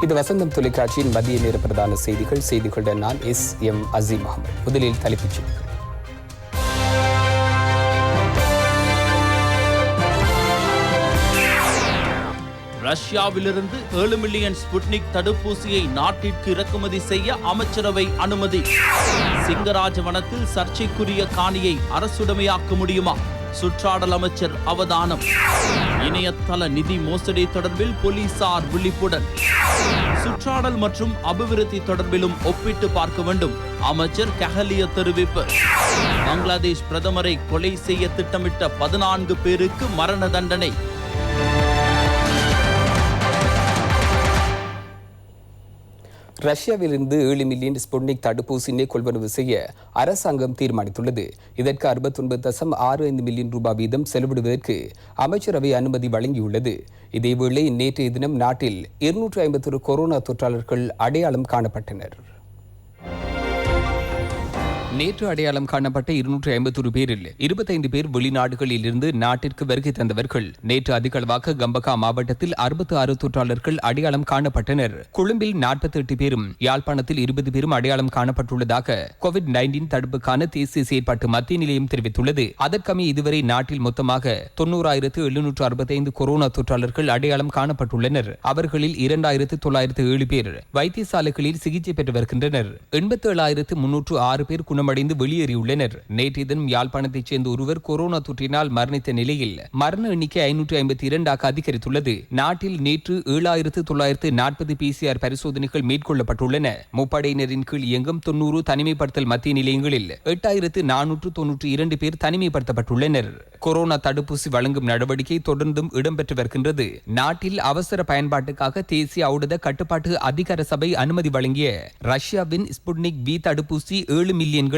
இது வசந்தம் தொலைக்காட்சியின் மதிய நேர பிரதான செய்திகளுடன் நான் எம் அசீம் அகமது. முதலில் தலைப்புச் செய்திகள். ரஷ்யாவிலிருந்து 7 மில்லியன் ஸ்புட்னிக் தடுப்பூசியை நாட்டிற்கு இறக்குமதி செய்ய அமைச்சரவை அனுமதி. சிங்கராஜ வனத்தில் சர்ச்சைக்குரிய காணியை அரசுடைமையாக்க முடியுமா? சுற்றாடல் அமைச்சர் அவதானம். இணையதள நிதி மோசடி தொடர்பில் போலீசார் விழிப்புடன். சுற்றாடல் மற்றும் அபிவிருத்தி தொடர்பிலும் ஒப்பிட்டு பார்க்க வேண்டும், அமைச்சர் கஹலிய தெரிவிப்பு. பங்களாதேஷ் பிரதமரை கொலை செய்ய திட்டமிட்ட 14 பேருக்கு மரண தண்டனை. ரஷ்யாவிலிருந்து 7 மில்லியன் ஸ்புட்னிக் தடுப்பூசியினை கொள்வனவு செய்ய அரசாங்கம் தீர்மானித்துள்ளது. இதற்கு 69.65 மில்லியன் ரூபாய் வீதம் செலவிடுவதற்கு அமைச்சரவை அனுமதி வழங்கியுள்ளது. இதேவேளை நேற்றைய தினம் நாட்டில் 251 கொரோனா தொற்றாளர்கள் அடையாளம் காணப்பட்டனர். நேற்று அடையாளம் காணப்பட்ட 251 பேரில் 25 பேர் வெளிநாடுகளில் இருந்து நாட்டிற்கு வருகை தந்தவர்கள். நேற்று அதிகளவாக கம்பகா மாவட்டத்தில் 66 தொற்றாளர்கள் அடையாளம் காணப்பட்டனர். கொழும்பில் 48 பேரும் யாழ்ப்பாணத்தில் 20 பேரும் அடையாளம் காணப்பட்டுள்ளதாக COVID-19 தடுப்புக்கான தேசிய செயற்பாட்டு மத்திய நிலையம் தெரிவித்துள்ளது. அதற்கமைய இதுவரை நாட்டில் மொத்தமாக 90,765 கொரோனா தொற்றாளர்கள் அடையாளம் காணப்பட்டுள்ளனர். அவர்களில் 2,907 பேர் வைத்தியசாலைகளில் சிகிச்சை பெற்று வருகின்றனர். 87,306 பேர் குணமடைந்து வெளியேறியுள்ளனர். நேற்றைய தினம் யாழ்ப்பாணத்தைச் சேர்ந்த ஒருவர் கொரோனா தொற்றினால் மரணித்த நிலையில் மரண எண்ணிக்கை 552 அதிகரித்துள்ளது. நாட்டில் நேற்று 7,940 PCR பரிசோதனைகள் மேற்கொள்ளப்பட்டுள்ளன. முப்படையினரின் கீழ் இயங்கும் 90 தனிமைப்படுத்தல் மத்திய நிலையங்களில் 8,492 பேர் தனிமைப்படுத்தப்பட்டுள்ளனர். கொரோனா தடுப்பூசி வழங்கும் நடவடிக்கை தொடர்ந்தும் இடம்பெற்று வருகின்றது. நாட்டில் அவசர பயன்பாட்டுக்காக தேசிய ஔடத கட்டுப்பாட்டு அதிகார சபை அனுமதி வழங்கிய ரஷ்யாவின் ஸ்புட்னிக் வி தடுப்பூசி 7 மில்லியன்களை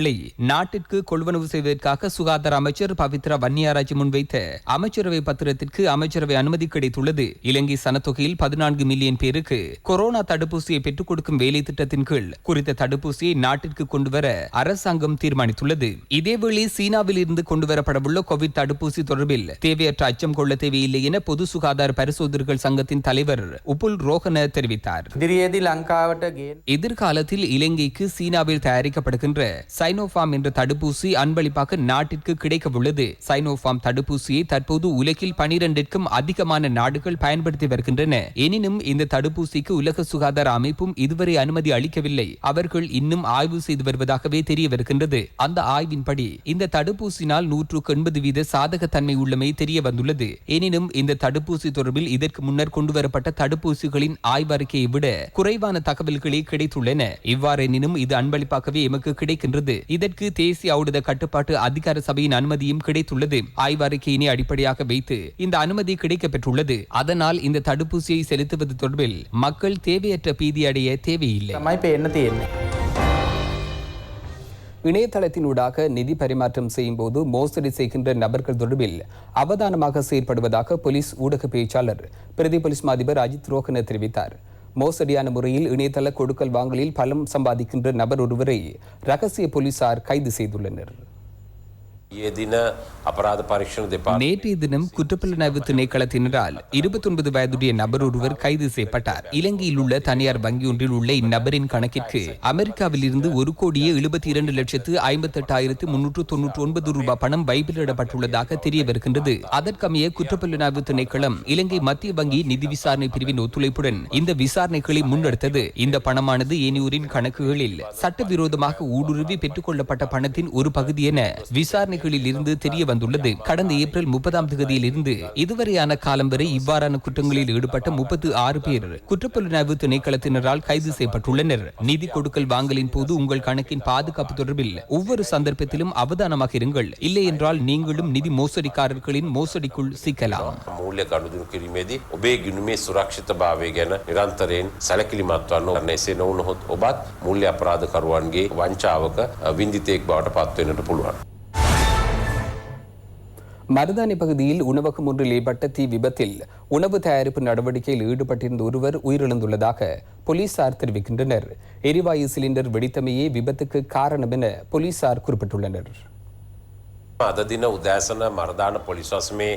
நாட்டிற்கு கொள்வனவு செய்வதற்காக சுகாதார அமைச்சர் பவித்ரா வன்னியாராஜ் முன்வைத்த அமைச்சரவை பத்திரத்திற்கு அமைச்சரவை அனுமதி கிடைத்துள்ளது. இலங்கை சனத்தொகையில் 14 மில்லியன் பேருக்கு கொரோனா தடுப்பூசியை பெற்றுக் கொடுக்கும் வேலை திட்டத்தின் கீழ் குறித்த தடுப்பூசியை நாட்டிற்கு கொண்டுவர அரசாங்கம் தீர்மானித்துள்ளது. இதேவேளை சீனாவில் இருந்து கொண்டுவரப்படவுள்ள கோவிட் தடுப்பூசி தொடர்பில் தேவையற்ற அச்சம் கொள்ள தேவையில்லை என பொது சுகாதார பரிசோதகர்கள் சங்கத்தின் தலைவர் உப்புல் ரோஹன தெரிவித்தார். எதிர்காலத்தில் இலங்கைக்கு சீனாவில் தயாரிக்கப்படுகின்ற சைனோஃபார்ம் என்ற தடுப்பூசி அன்பளிப்பாக நாட்டிற்கு கிடைக்கவுள்ளது. சைனோஃபார்ம் தடுப்பூசியை தற்போது உலகில் 12க்கும் அதிகமான நாடுகள் பயன்படுத்தி வருகின்றன. எனினும் இந்த தடுப்பூசிக்கு உலக சுகாதார அமைப்பும் இதுவரை அனுமதி அளிக்கவில்லை. அவர்கள் இன்னும் ஆய்வு செய்து வருவதாகவே தெரிய வருகின்றது. அந்த ஆய்வின்படி இந்த தடுப்பூசினால் 180% சாதகத்தன்மை உள்ளமை தெரிய வந்துள்ளது. எனினும் இந்த தடுப்பூசி தொடர்பில் இதற்கு முன்னர் கொண்டுவரப்பட்ட தடுப்பூசிகளின் ஆய்வறிக்கையை விட குறைவான தகவல்களே கிடைத்துள்ளன. இவ்வாறெனினும் இது அன்பளிப்பாகவே எமக்கு கிடைக்கின்றது. இதற்கு தேசிய ஔடத கட்டுப்பாட்டு அதிகார சபையின் அனுமதியும் கிடைத்துள்ளது. ஆய்வறிக்கையினை அடிப்படையாக வைத்து இந்த அனுமதி கிடைக்கப்பெற்றுள்ளது. அதனால் இந்த தடுப்பூசியை செலுத்துவது தொடர்பில் மக்கள் தேவையற்ற பீதி அடைய தேவையில்லை. இணையதளத்தினூடாக நிதி பரிமாற்றம் செய்யும் போது மோசடி செய்கின்ற நபர்கள் தொடர்பில் அவதானமாக செயற்படுவதாக போலீஸ் ஊடக பேச்சாளர் பிரதி போலீஸ் மாதிபர் அஜித் ரோஹன தெரிவித்தார். மோசடியான முறையில் இணையதள கொடுக்கல் வாங்கலில் பலம் சம்பாதிக்கின்ற நபர் ஒருவரை ரகசிய போலீசார் கைது செய்துள்ளனர். நேற்றைய தினம் குற்றப்புலனாய்வு திணைக்களத்தினரால் 29 வயதுடைய நபர் ஒருவர் கைது செய்யப்பட்டார். இலங்கையில் உள்ள தனியார் வங்கி ஒன்றில் உள்ள இந்நபரின் கணக்கிற்கு அமெரிக்காவில் இருந்து 1,72,58,399 ரூபாய் பணம் வைப்பிலிடப்பட்டுள்ளதாக தெரிய வருகின்றது. அதற்கமைய குற்றப்புலனாய்வு திணைக்களம் இலங்கை மத்திய வங்கி நிதி விசாரணை பிரிவின் ஒத்துழைப்புடன் இந்த விசாரணைகளை முன்னெடுத்தது. இந்த பணமானது ஏனையோரின் கணக்குகளில் சட்டவிரோதமாக ஊடுருவி பெற்றுக் கொள்ளப்பட்ட பணத்தின் ஒரு பகுதி என விசாரணை இருந்து தெரிய வந்துள்ளது. கடந்த ஏப்ரல் 30ஆம் தேதியில் இருந்து இதுவரையான காலம் வரை இவ்வாறான குற்றங்களில் ஈடுபட்ட 36 பேர் குற்றப்புலனாய்வு திணைக்களத்தினரால் கைது செய்யப்பட்டுள்ளனர். நிதி கொடுக்கல் வாங்கலின் போது உங்கள் கணக்கின் பாதுகாப்பு தொடர்பில் ஒவ்வொரு சந்தர்ப்பத்திலும் அவதானமாக இருங்கள். இல்லை என்றால் நீங்களும் நிதி மோசடிக்காரர்களின் மோசடிக்குள் சிக்கலாம். மூல்‍ය ගනුදෙනු කිරීමේදී ඔබේ ගිණුමේ සුරක්ෂිතභාවය ගැන නිරන්තරයෙන් සැලකිලිමත් වන්න ඕනේ. එසේ නොවුනොත් ඔබත් මූල්‍ය අපරාධකරුවන්ගේ වංචාවක වින්දිතෙක් බවට පත් වෙන්නට පුළුවන්. மருதானி பகுதியில் உணவகம் ஒன்றில் ஏற்பட்ட தீ விபத்தில் உணவு தயாரிப்பு நடவடிக்கையில் ஈடுபட்டிருந்த ஒருவர் உயிரிழந்துள்ளதாக போலீசார் தெரிவிக்கின்றனர். எரிவாயு சிலிண்டர் வெடித்தமையே விபத்துக்கு காரணம் என போலீசார் குறிப்பிட்டுள்ளனர். අද දින උදෑසන මර්දාන පොලිස් වසමේ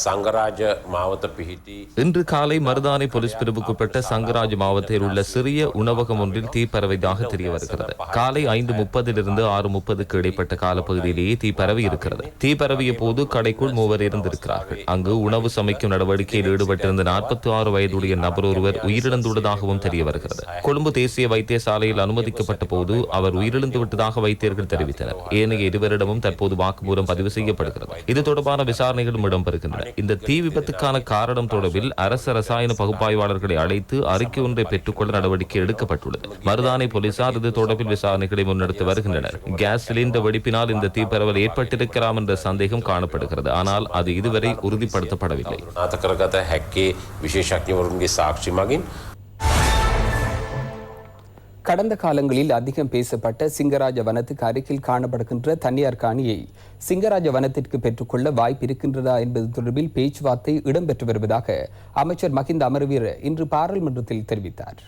සංගරාජ මාවත පිහිටි இன்று காலை மருதானை போலீஸ் பிரிவுக்குட்பட்ட சங்கராஜ் மாவட்டத்தில் உள்ள சிறிய உணவகம் ஒன்றில் தீ பரவியதாக தெரிய வருகிறது. காலை 5:30 6:30 இடைப்பட்ட காலப்பகுதியிலேயே தீ பரவி இருக்கிறது. தீ பரவிய போது கடைக்குள் 3 இருந்திருக்கிறார்கள். அங்கு உணவு சமைக்கும் நடவடிக்கையில் ஈடுபட்டிருந்த 46 வயதுடைய நபர் ஒருவர் உயிரிழந்துள்ளதாகவும் தெரிய வருகிறது. கொழும்பு தேசிய வைத்தியசாலையில் அனுமதிக்கப்பட்ட போது அவர் உயிரிழந்து விட்டதாக வைத்தியர்கள் தெரிவித்தனர். ஏனைய இருவரிடமும் தற்போது வாக்குமூலம் பதிவு செய்யப்படுகிறது. இது தொடர்பான விசாரணைகளும் இடம்பெறுகின்றன. இந்த தீ விபத்துக்கான காரணம் தொடர்பில் அரசு ரசாயன பகுப்பாய்வாளர்களை அழைத்து அறிக்கை ஒன்றை பெற்றுக்கொள்ள நடவடிக்கை எடுக்கப்பட்டுள்ளது. மருதானை போலீசார் இது தொடர்பில் விசாரணைகளை முன்னெடுத்து வருகின்றனர். கேஸ் சிலிண்டர் வெடிப்பினால் இந்த தீ பரவல் ஏற்பட்டிருக்கலாம் என்ற சந்தேகம் காணப்படுகிறது. ஆனால் அது இதுவரை உறுதிப்படுத்தப்படவில்லை. கடந்த காலங்களில் அதிகம் பேசப்பட்ட சிங்கராஜ வனத்துக்கு அருகில் காணப்படுகின்ற தனியார் காணியை சிங்கராஜ வனத்திற்கு பெற்றுக்கொள்ள வாய்ப்பு இருக்கின்றதா என்பது தொடர்பில் பேச்சுவார்த்தை இடம்பெற்று வருவதாக அமைச்சர் மஹிந்த அமரவீர இன்று பாராளுமன்றத்தில் தெரிவித்தார்.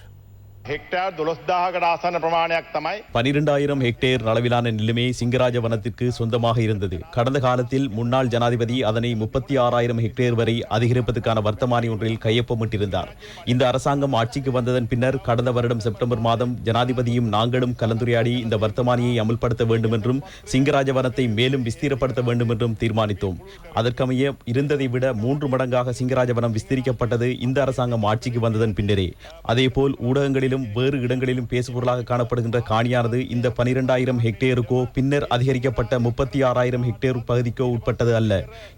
ஹெக்டேர் 12,000කට ආසන්න ප්‍රමාණයක් තමයි 12,000 ஹெக்டேர் அளவிலான நிலமே சிங்கராஜ வனத்திற்கு சொந்தமாக இருந்தது. கடந்த காலத்தில் முன்னாள் ஜனாதிபதி அதனை 36,000 ஹெக்டேர் வரை அதிகரிப்பதற்கான வர்த்தமானி ஒன்றில் கையொப்பமிட்டிருந்தார். இந்த அரசாங்கம் ஆட்சிக்கு வந்ததன் பின்னர் கடந்த வருடம் செப்டம்பர் மாதம் ஜனாதிபதியும் நாங்களும் கலந்துரையாடி இந்த வர்த்தமானியை அமல்படுத்த வேண்டும் என்றும் சிங்கராஜ வனத்தை மேலும் விஸ்தீரப்படுத்த வேண்டும் என்றும் தீர்மானித்தோம். அதற்கமைய இருந்ததை விட 3 மடங்காக சிங்கராஜ வனம் விஸ்தீரிக்கப்பட்டது இந்த அரசாங்கம் ஆட்சிக்கு வந்ததன் பின்னரே. அதேபோல் ஊடகங்களிலும் வேறு இடங்களிலும் பேசுபொருளாக காணப்படுகின்ற காணியானது இந்த 12,000 ஹெக்டேருக்கோ பின்னர் அதிகரிக்கப்பட்ட 36,000 ஹெக்டேர் பகுதிக்கோ உட்பட்டது அல்ல.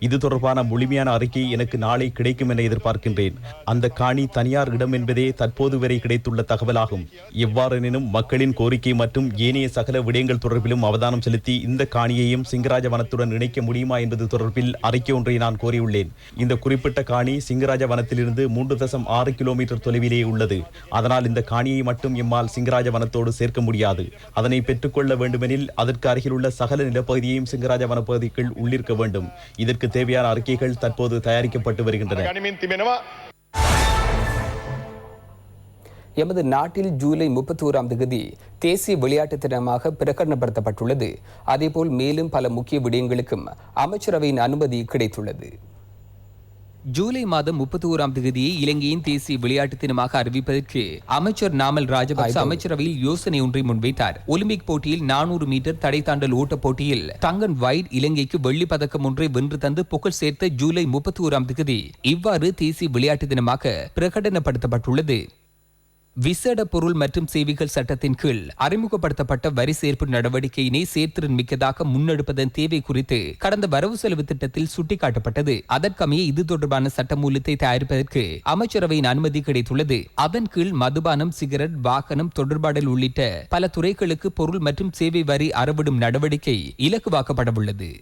இது தொடர்பான முழுமையான அறிக்கை எனக்கு நாளை கிடைக்கும் என எதிர்பார்க்கின்றேன். அந்த காணி தனியார் இடம் என்பதே தற்போது வரை கிடைத்துள்ள தகவலாகும். எவ்வாறெனினும் மக்களின் கோரிக்கை மற்றும் ஏனைய சகல விடயங்கள் தொடர்பிலும் அவதானம் செலுத்தி இந்த காணியையும் சிங்கராஜ வனத்துடன் இணைக்க முடியுமா என்பது தொடர்பில் அறிக்கை ஒன்றை நான் கோரியுள்ளேன். இந்த குறிப்பிட்ட காணி சிங்கராஜ வனத்திலிருந்து 3.6 கிலோமீட்டர் தொலைவிலேயே உள்ளது. அதனால் இந்த காணியை மட்டும் எம்மால் சிங்கராஜ வனத்தோடு சேர்க்க முடியாது. அதனை பெற்றுக்கொள்ள வேண்டுமெனில் அதற்கு அருகில் உள்ள சகல நிலப்பகுதியையும் சிங்கராஜ வனப்பகுதிக்குள் உள்ளிருக்க வேண்டும். இதற்கு தேவையான அறிக்கைகள் தற்போது தயாரிக்கப்பட்டு வருகின்றன. எமது நாட்டில் ஜூலை 31ஆம் தேதி தேசிய விளையாட்டு தினமாக பிரகடனப்படுத்தப்பட்டுள்ளது. அதேபோல் மேலும் பல முக்கிய விடயங்களுக்கும் அமைச்சரவையின் அனுமதி கிடைத்துள்ளது. ஜூலை மாதம் 31ஆம் தேதியை இலங்கையின் தேசிய விளையாட்டு தினமாக அறிவிப்பதற்கு அமைச்சர் நாமல் ராஜபக்ச அமைச்சரவையில் யோசனை ஒன்றை முன்வைத்தார். ஒலிம்பிக் போட்டியில் 400 மீட்டர் தடை தாண்டல் ஓட்டப் போட்டியில் தங்கன் வைட் இலங்கைக்கு வெள்ளி பதக்கம் ஒன்றை வென்று தந்து புகழ் சேர்த்த ஜூலை 31ஆம் தேதி இவ்வாறு தேசிய விளையாட்டு தினமாக பிரகடனப்படுத்தப்பட்டுள்ளது. விசேட பொருள் மற்றும் சேவைகள் சட்டத்தின் கீழ் அறிமுகப்படுத்தப்பட்ட வரி சேர்ப்பு நடவடிக்கையினை சேர்த்திறன் மிக்கதாக முன்னெடுப்பதன் தேவை குறித்து கடந்த வரவு செலவு திட்டத்தில் சுட்டிக்காட்டப்பட்டது. அதற்கமைய இது தொடர்பான சட்டமூலத்தை தயாரிப்பதற்கு அமைச்சரவையின் அனுமதி கிடைத்துள்ளது. அதன் கீழ் மதுபானம், சிகரெட், வாகனம், தொடர்பாடல் உள்ளிட்ட பல துறைகளுக்கு பொருள் மற்றும் சேவை வரி அறவிடும் நடவடிக்கை இலக்குவாக்கப்படவுள்ளது.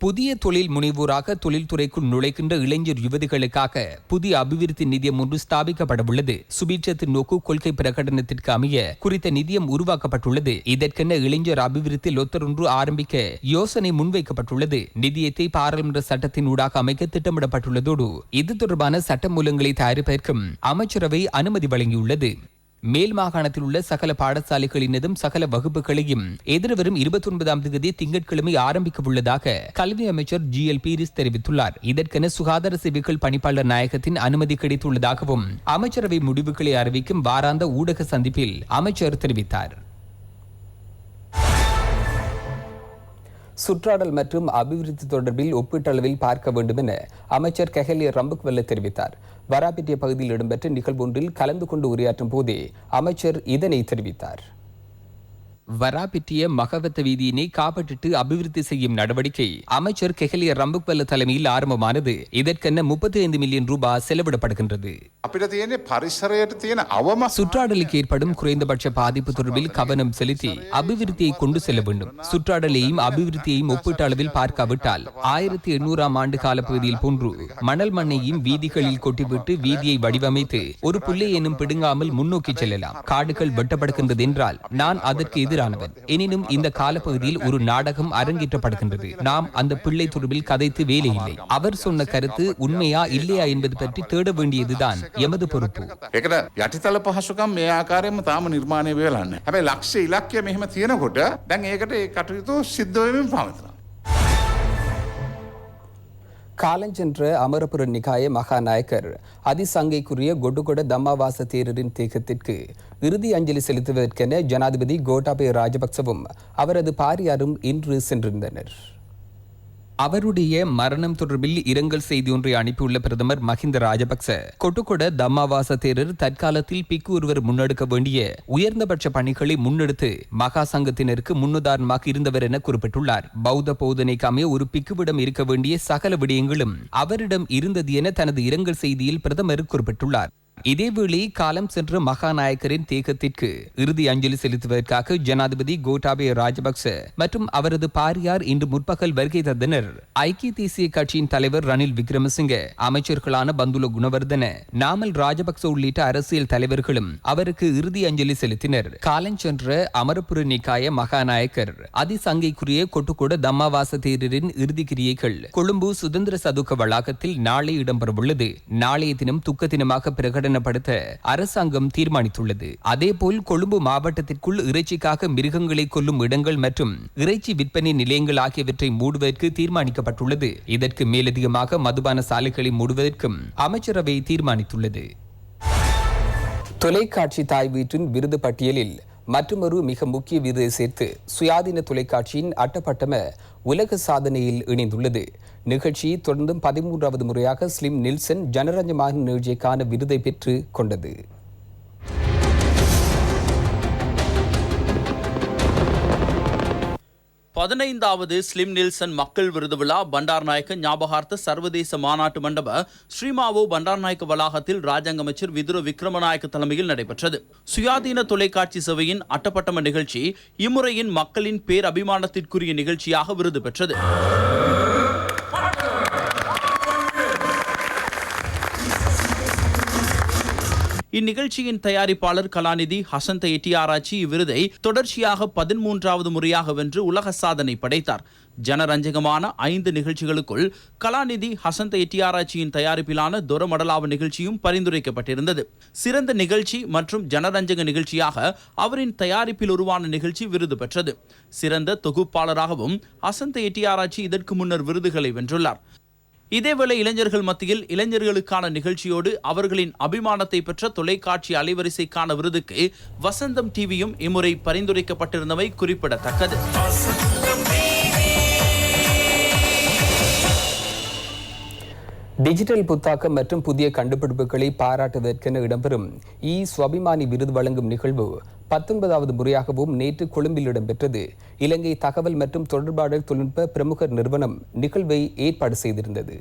புதிய தொழில் முனைவோராக தொழில்துறைக்குள் நுழைக்கின்ற இளைஞர் யுவதிகளுக்காக புதிய அபிவிருத்தி நிதியம் ஒன்று ஸ்தாபிக்கப்படவுள்ளது. சுபீட்சத்தின் நோக்கு கொள்கை பிரகடனத்திற்கு அமைய குறித்த நிதியம் உருவாக்கப்பட்டுள்ளது. இதற்கென இளைஞர் அபிவிருத்தி லொத்தர் ஒன்று ஆரம்பிக்க யோசனை முன்வைக்கப்பட்டுள்ளது. நிதியத்தை பாராளுமன்ற சட்டத்தின் ஊடாக அமைக்க திட்டமிடப்பட்டுள்ளதோடு இது தொடர்பான சட்ட மூலங்களை தயாரிப்பதற்கும் அமைச்சரவை அனுமதி வழங்கியுள்ளது. மேல் மாகாணத்தில் உள்ள சகல பாடசாலைகளினதும் சகல வகுப்புகளையும் எதிர்வரும் 29ஆம் தேதி திங்கட்கிழமை ஆரம்பிக்க உள்ளதாக கல்வி அமைச்சர் GL பீரிஸ் தெரிவித்துள்ளார். இதற்கென சுகாதார சேவைகள் பணிப்பாளர் நாயகத்தின் அனுமதி கிடைத்துள்ளதாகவும் அமைச்சரவை முடிவுகளை அறிவிக்கும் வாராந்த ஊடக சந்திப்பில் அமைச்சர் தெரிவித்தார். சுற்றாடல் மற்றும் அபிவிருத்தி தொடர்பில் ஒப்பீட்டளவில் பார்க்க வேண்டும் என அமைச்சர் கெஹலிய ரம்புக்வெல்ல தெரிவித்தார். வராபிட்டிய பகுதியில் இடம்பெற்ற நிகழ்வு ஒன்றில் கலந்து கொண்டு உரையாற்றும் போதே அமைச்சர் இதனை தெரிவித்தார். வராபிட்டிய மகவத்த வீதியினை காப்பற்றிட்டு அபிவிருத்தி செய்யும் நடவடிக்கை அமைச்சர் கெஹலிய ரம்புக்வெல்ல தலைமையில் ஆரம்பமானது. இதற்கென 35 மில்லியன் ரூபாய் செலவிடப்படுகின்றது. சுற்றாடலுக்கு ஏற்படும் குறைந்தபட்ச பாதிப்பு தொடர்பில் கவனம் செலுத்தி அபிவிருத்தியை கொண்டு செல்ல வேண்டும். சுற்றாடலையும் அபிவிருத்தியையும் ஒப்பீட்டு அளவில் பார்க்காவிட்டால் 1800ஆம் ஆண்டு காலப்பகுதியில் போன்று மணல் மண்ணையும் வீதிகளில் கொட்டிவிட்டு வீதியை வடிவமைத்து ஒரு புள்ளை எனும் பிடுங்காமல் முன்னோக்கி செல்லலாம். காடுகள் வெட்டப்படுகின்றது என்றால் நான் அதற்கு எதிரானவன். எனினும் இந்த காலப்பகுதியில் ஒரு நாடகம் அரங்கேற்றப்படுகின்றது. நாம் அந்த பிள்ளை தொடர்பில் கதைத்து வேலை இல்லை. அவர் சொன்ன கருத்து உண்மையா இல்லையா என்பது பற்றி தேட வேண்டியதுதான் எமது பொறுப்பு. ඒකට යටිතල පහසුකම් මේ ආකාරයෙන්ම තාම නිර්මාණය වෙලා නැහැ. හැබැයි ලක්ෂ්‍ය ඉලක්කය මෙහෙම තියෙනකොට දැන් ඒකට ඒ කටයුතු සිද්ධ වෙමින් පවතිනවා. காலஞ்சென்ற அமரபுர நிகாய மகாநாயக்கர் அதிசங்கைக்குரிய கொட்டுகொட தம்மாவாச தேரரின் தேக்கத்திற்கு இறுதி அஞ்சலி செலுத்துவதற்கென ஜனாதிபதி கோட்டாபய ராஜபக்சவும் அவரது பாரியாரும் இன்று சென்றிருந்தனர். அவருடைய மரணம் தொடர்பில் இரங்கல் செய்தி ஒன்றை அனுப்பியுள்ள பிரதமர் மஹிந்த ராஜபக்ச, கொட்டுகொட தம்மாவாச தேரர் தற்காலத்தில் பிக்கு ஒருவர் முன்னெடுக்க வேண்டிய உயர்ந்தபட்ச பணிகளை முன்னெடுத்து மகா சங்கத்தினருக்கு முன்னுதாரணமாக இருந்தவர் என குறிப்பிட்டுள்ளார். பௌத்த போதனைக்கு அமைய ஒரு பிக்குவிடம் இருக்க வேண்டிய சகல விடயங்களும் அவரிடம் இருந்தது என தனது இரங்கல் செய்தியில் பிரதமர் குறிப்பிட்டுள்ளார். இதேவேளை காலம் சென்ற மகாநாயக்கரின் தேக்கத்திற்கு இறுதி அஞ்சலி செலுத்துவதற்காக ஜனாதிபதி கோட்டாபய ராஜபக்ச மற்றும் அவரது பாரியார் இன்று முற்பகல் வருகை தந்தனர். ஐக்கிய தேசிய கட்சியின் தலைவர் ரணில் விக்ரமசிங்க, அமைச்சர்களான பந்துல குணவர்தன, நாமல் ராஜபக்ச உள்ளிட்ட அரசியல் தலைவர்களும் அவருக்கு இறுதி அஞ்சலி செலுத்தினர். காலஞ்சென்ற அமரபுர நிகாய மகாநாயக்கர் அதிசங்கைக்குரிய கொட்டுகொட தம்மாவாச தேரரின் இறுதி கிரியைகள் கொழும்பு சுதந்திர சதுக்க வளாகத்தில் நாளை இடம்பெறவுள்ளது. நாளைய தினம் துக்க தினமாக பிரகடனப்படுத்த அரசாங்கம் தீர்மானித்துள்ளது. அதேபோல் கொழும்பு மாவட்டத்திற்குள் இறைச்சிக்காக மிருகங்களை கொல்லும் இடங்கள் மற்றும் இறைச்சி விற்பனை நிலையங்கள் ஆகியவற்றை மூடுவதற்கு தீர்மானிக்கப்பட்டுள்ளது. இதற்கு மேலதிகமாக மதுபான சாலைகளை மூடுவதற்கும் அமைச்சரவை தீர்மானித்துள்ளது. தொலைக்காட்சி தாய் வீட்டின் விருது பட்டியலில் மற்றொரு மிக முக்கிய விருதை சேர்த்து சுயாதீன தொலைக்காட்சியின் அட்டப்பட்டம உலக சாதனையில் இணைந்துள்ளது. நிகழ்ச்சி தொடர்ந்து 13வது முறையாக ஸ்லிம் நில்சன் ஜனரஞ்சமான நிகழ்ச்சிக்கான விருதை பெற்று கொண்டது. பதினைந்தாவது ஸ்லிம் நில்சன் மக்கள் விருது விழா பண்டார்நாயக்க ஞாபகார்த்த சர்வதேச மாநாட்டு மண்டப ஸ்ரீமாவோ பண்டார்நாயக்க வளாகத்தில் ராஜாங்க அமைச்சர் விதுர விக்ரமநாயக்க தலைமையில் நடைபெற்றது. சுயாதீன தொலைக்காட்சி சேவையின் அட்டப்பட்டம நிகழ்ச்சி இம்முறையின் மக்களின் பேரபிமானத்திற்குரிய நிகழ்ச்சியாக விருது பெற்றது. இந்நிகழ்ச்சியின் தயாரிப்பாளர் கலாநிதி ஹசந்த எட்டியாராச்சி இவ்விருதை தொடர்ச்சியாக 13வது முறையாக வென்று உலக சாதனை படைத்தார். ஜனரஞ்சகமான 5 நிகழ்ச்சிகளுக்குள் கலாநிதி ஹசந்த எட்டியாராச்சியின் தயாரிப்பிலான தொரமடலாவ நிகழ்ச்சியும் பரிந்துரைக்கப்பட்டிருந்தது. சிறந்த நிகழ்ச்சி மற்றும் ஜனரஞ்சக நிகழ்ச்சியாக அவரின் தயாரிப்பில் உருவான நிகழ்ச்சி விருது பெற்றது. சிறந்த தொகுப்பாளராகவும் ஹசந்த எட்டியாராச்சி இதற்கு முன்னர் விருதுகளை வென்றுள்ளார். இதேவேளை இளைஞர்கள் மத்தியில் இளைஞர்களுக்கான நிகழ்ச்சியோடு அவர்களின் அபிமானத்தை பெற்ற தொலைக்காட்சி அலைவரிசைக்கான விருதுக்கு வசந்தம் டிவியும் இம்முறை பரிந்துரைக்கப்பட்டிருந்தமை குறிப்பிடத்தக்கது. டிஜிட்டல் புத்தாக்கம் மற்றும் புதிய கண்டுபிடிப்புகளை பாராட்டுவதற்கென இடம்பெறும் ஸ்வாபிமானி விருது வழங்கும் நிகழ்வு 19வது முறையாகவும் நேற்று கொழும்பில் இடம்பெற்றது. இலங்கை தகவல் மற்றும் தொடர்பாடல் தொழில்நுட்ப பிரமுகர் நிறுவனம் நிகழ்வை ஏற்பாடு செய்திருந்தது.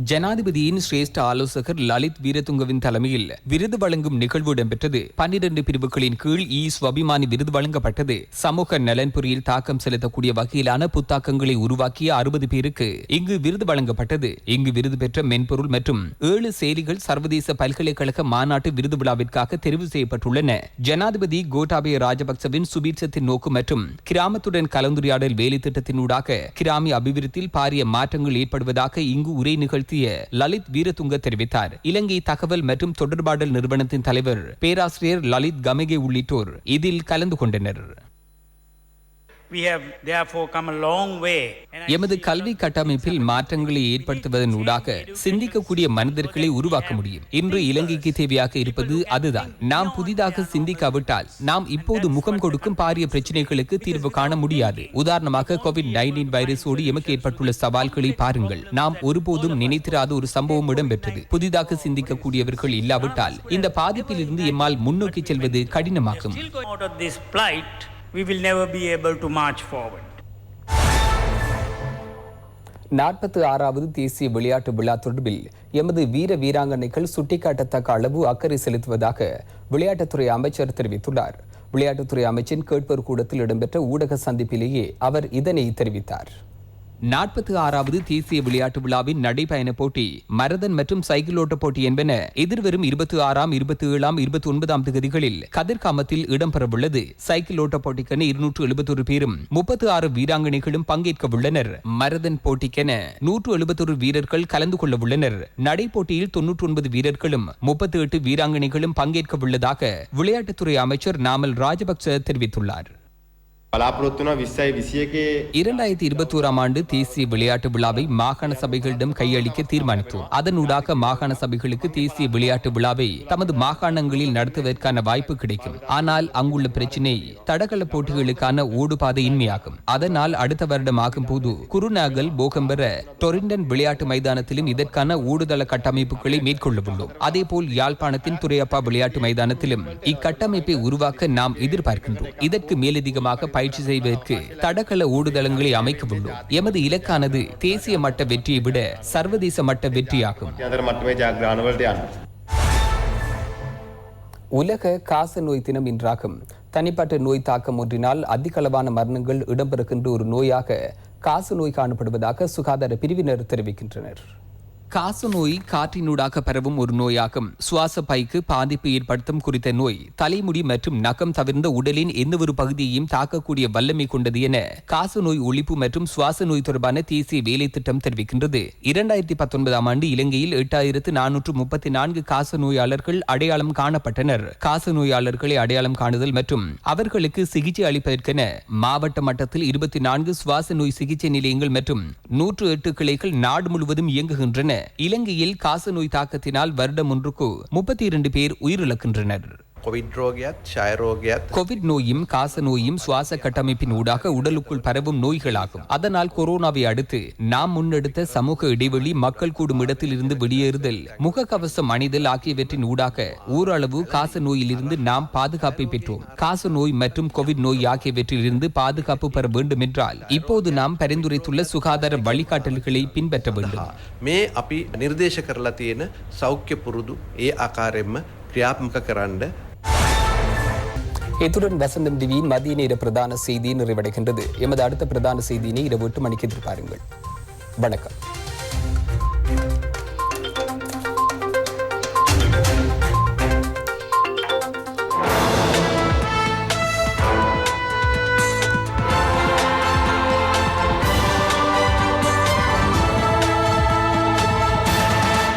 ஜனாதிபதியின் சிரேஷ்ட ஆலோசகர் லலித் வீரதுங்கவின் தலைமையில் விருது வழங்கும் நிகழ்வு இடம்பெற்றது. 12 பிரிவுகளின் கீழ் ஸ்வாபிமானி விருது வழங்கப்பட்டது. சமூக நலன்புரியில் தாக்கம் செலுத்தக்கூடிய வகையிலான புத்தாக்கங்களை உருவாக்கிய 60 பேருக்கு இங்கு விருது வழங்கப்பட்டது. இங்கு விருது பெற்ற மென்பொருள் மற்றும் 7 செயலிகள் சர்வதேச பல்கலைக்கழக மாநாட்டு விருது விழாவிற்காக தெரிவு செய்யப்பட்டுள்ளன. ஜனாதிபதி கோட்டாபய ராஜபக்சவின் சுபீட்சத்தின் நோக்கு மற்றும் கிராமத்துடன் கலந்துரையாடல் வேலை திட்டத்தினூடாக கிராமி அபிவிருத்தியில் பாரிய மாற்றங்கள் ஏற்படுவதாக இங்கு உரை நிகழ்த்திய லலித் வீரதுங்க தெரிவித்தார். இலங்கை தகவல் மற்றும் தொடர்பாடல் நிறுவனத்தின் தலைவர் பேராசிரியர் லலித் கமகே உள்ளிட்டோர் இதில் கலந்து கொண்டனர். எமது கல்வி கட்டமைப்பில் மாற்றங்களை ஏற்படுத்துவதன் ஊடாக சிந்திக்கக்கூடிய மனிதர்களை உருவாக்க முடியும். இன்று இலங்கைக்கு தேவையாக இருப்பது அதுதான். நாம் புதிதாக சிந்திக்காவிட்டால் நாம் இப்போது முகம் கொடுக்கும் பாரிய பிரச்சனைகளுக்கு தீர்வு காண முடியாது. உதாரணமாக கோவிட்-19 வைரஸோடு எமக்கு ஏற்பட்டுள்ள சவால்களை பாருங்கள். நாம் ஒருபோதும் நினைத்திராத ஒரு சம்பவம் இடம்பெற்றது. புதிதாக சிந்திக்கக்கூடியவர்கள் இல்லாவிட்டால் இந்த பாதிப்பில் இருந்து எம்மால் முன்னோக்கி செல்வது கடினமாகும். We will never be able to march forward. 46வது தேசிய விளையாட்டு விழா தொடர்பில் எமது வீர வீராங்கனைகள் சுட்டிக்காட்டத்தக்க அளவு அக்கறை செலுத்துவதாக விளையாட்டுத்துறை அமைச்சர் தெரிவித்துள்ளார். விளையாட்டுத்துறை அமைச்சின் கேட்போர் கூடத்தில் இடம்பெற்ற ஊடக சந்திப்பிலேயே அவர் இதனை தெரிவித்தார். 46வது தேசிய விளையாட்டு விழாவின் நடைபயண போட்டி, மரதன் மற்றும் சைக்கிள் ஓட்ட போட்டி என்பன எதிர்வரும் 26ஆம், 27ஆம், 29ஆம் தேதிகளில் கதிர்காமத்தில் இடம்பெறவுள்ளது. சைக்கிள் ஓட்ட போட்டிக்கென 271 பேரும் 36 வீராங்கனைகளும் பங்கேற்க உள்ளனர். மரதன் போட்டிக்கென 171 வீரர்கள் கலந்து கொள்ள உள்ளனர். நடைப்போட்டியில் 99 வீரர்களும் 38 வீராங்கனைகளும் பங்கேற்க உள்ளதாக விளையாட்டுத்துறை அமைச்சர் நாமல் ராஜபக்ச தெரிவித்துள்ளார். බලාපොරොත්තු වුණා 2021 2021ஆம் ஆண்டு தேசிய விளையாட்டு விழாவை மாகாண சபைகளிடம் கையளிக்க தீர்மானித்தோம். அதனூடாக மாகாண சபைகளுக்கு தேசிய விளையாட்டு விழாவை தமது மாகாணங்களில் நடத்துவதற்கான வாய்ப்பு கிடைக்கும். ஆனால் அங்குள்ள பிரச்சினை தடகள போட்டிகளுக்கான ஓடுபாதை இன்மையாகும். அதனால் அடுத்த வருடம் ஆகும் போது குருநாகல், போகம்பர, டொரிண்டன் விளையாட்டு மைதானத்திலும் இதற்கான ஓடுதள கட்டமைப்புகளை மேற்கொள்ள உள்ளோம். அதேபோல் யாழ்ப்பாணத்தின் துரையப்பா விளையாட்டு மைதானத்திலும் இக்கட்டமைப்பை உருவாக்க நாம் எதிர்பார்க்கின்றோம். இதற்கு மேலதிகமாக பயிற்சி செய்வதற்கு தடகள ஓடுதளங்களை அமைக்க உள்ளோம். எமது இலக்கானது தேசிய மட்ட வெற்றியை விட சர்வதேச மட்ட வெற்றியாகும். உலக காச நோய் தினம் இன்றாகும். தனிப்பட்ட நோய் தாக்கம் ஒன்றினால் அதிகளவான மரணங்கள் இடம்பெறுகின்ற ஒரு நோயாக காச நோய் காணப்படுவதாக சுகாதார பிரிவினர் தெரிவிக்கின்றனர். காச நோய் காற்றினூடாக பரவும் ஒரு நோயாகும். சுவாச பைக்கு பாதிப்பு ஏற்படுத்தும் குறித்த நோய் தலைமுடி மற்றும் நகம் தவிர்ந்த உடலின் எந்த ஒரு பகுதியையும் தாக்கக்கூடிய வல்லமை கொண்டது என காச நோய் ஒழிப்பு மற்றும் சுவாச நோய் தொடர்பான தேசிய வேலை திட்டம் தெரிவிக்கின்றது. 2019ஆம் ஆண்டு இலங்கையில் 8434 காச நோயாளர்கள் அடையாளம் காணப்பட்டனர். காச நோயாளர்களை அடையாளம் காணுதல் மற்றும் அவர்களுக்கு சிகிச்சை அளிப்பதற்கென மாவட்ட மட்டத்தில் 24 சுவாச நோய் சிகிச்சை நிலையங்கள் மற்றும் 108 கிளைகள் நாடு முழுவதும் இயங்குகின்றன. இலங்கையில் காச நோய் தாக்கத்தினால் வருடம் ஒன்றுக்கு 32 பேர் உயிரிழக்கின்றனர். கோவிட் நோயும் காச நோயும் சுவாச கட்டமைப்பின் ஊடாக உடலுக்குள் பரவும் நோய்களாகும். அதனால் கொரோனாவை அடுத்து நாம் முன்னெடுத்த சமூக இடைவெளி, மக்கள் கூடும் இடத்தில் இருந்து வெளியேறுதல், முகக்கவசம் அணிதல் ஆகியவற்றின் ஊடாக ஓரளவு காச நோயிலிருந்து நாம் பாதுகாப்பை பெற்றோம். காச நோய் மற்றும் கோவிட் நோய் ஆகியவற்றிலிருந்து பாதுகாப்பு பெற வேண்டும் என்றால் இப்போது நாம் பரிந்துரைத்துள்ள சுகாதார வழிகாட்டல்களை பின்பற்ற வேண்டும். මේ අපි නිර්දේශ කරලා තියෙන සෞඛ්‍ය පුරුදු ඒ ආකාරයෙන්ම ක්‍රියාත්මක කරන්න. இத்துடன் வசந்தம் டிவியின் மதிய நேர பிரதான செய்தி நிறைவடைகின்றது. எமது அடுத்த பிரதான செய்தியினை இரவு 8 மணிக்கு எதிர்பாருங்கள். வணக்கம்.